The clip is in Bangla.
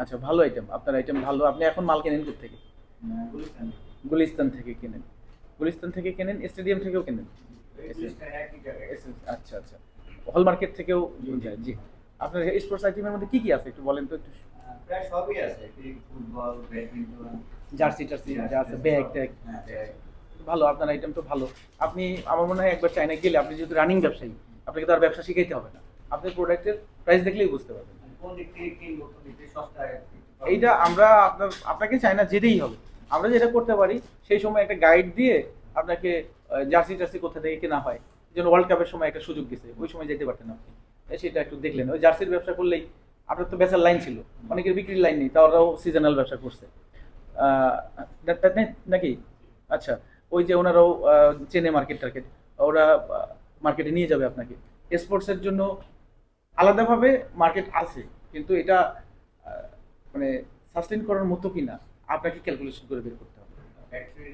আচ্ছা, ভালো আইটেম, আপনার আইটেম ভালো। আপনি এখন মাল কেনেন কোত্থেকে? গুলিস্তান। গুলিস্তান থেকে কেনেন? গুলিস্তান থেকে কেনেন, স্টেডিয়াম থেকেও কেনেন? এই গুলিস্তান একই জায়গায়। আচ্ছা আচ্ছা, হল মার্কেট থেকেও জি, জি। যায়, জি। আপনার স্পোর্টস আইটেমের মধ্যে কি কি আছে একটু বলেন তো একটু। প্রায় সবই আছে। ফুটবল, ব্যাডমিন্টন, জার্সি টার্সি যা আছে, জার্সি ব্যাগ সব। ট্যাগ। হ্যাঁ, ব্যাগ। ভালো, আপনার আইটেম তো ভালো। আপনি, আমার মনে হয় একবার চায়না গেলে, আপনি যেহেতু রানিং ব্যবসায়ী, আপনাকে তো আর ব্যবসা শিখাইতে হবে না, আপনি প্রোডাক্টের প্রাইস দেখলেই বুঝতে পারবেন। কোন দিক থেকে কিনবো, কোন দিক থেকে সস্তায় এইটা আমরা আপনাকে চায়না যেতেই হবে। আমরা যেটা করতে পারি, সেই সময় একটা গাইড দিয়ে আপনাকে জার্সি টার্সি কোথা থেকে কেনা হয়, যেন ওয়ার্ল্ড কাপের সময় একটা সুযোগ দিছে, ওই সময় যেতে পারতেন আপনি। সেটা একটু দেখলেন, ওই জার্সির ব্যবসা করলেই আপনার তো বেচার লাইন ছিল, অনেকের বিক্রির লাইন নেই, তারাও সিজনাল ব্যবসা করছে। আহ, নাকি? আচ্ছা, ওই যে ওনারাও চেনে মার্কেট টার্কেট, ওরা মার্কেটে নিয়ে যাবে আপনাকে। স্পোর্টসের জন্য আলাদাভাবে মার্কেট আছে, কিন্তু এটা মানে সাস্টেন করার মতো কিনা আপনাকে ক্যালকুলেশন করে বের করতে হবে। ফ্যাক্টরি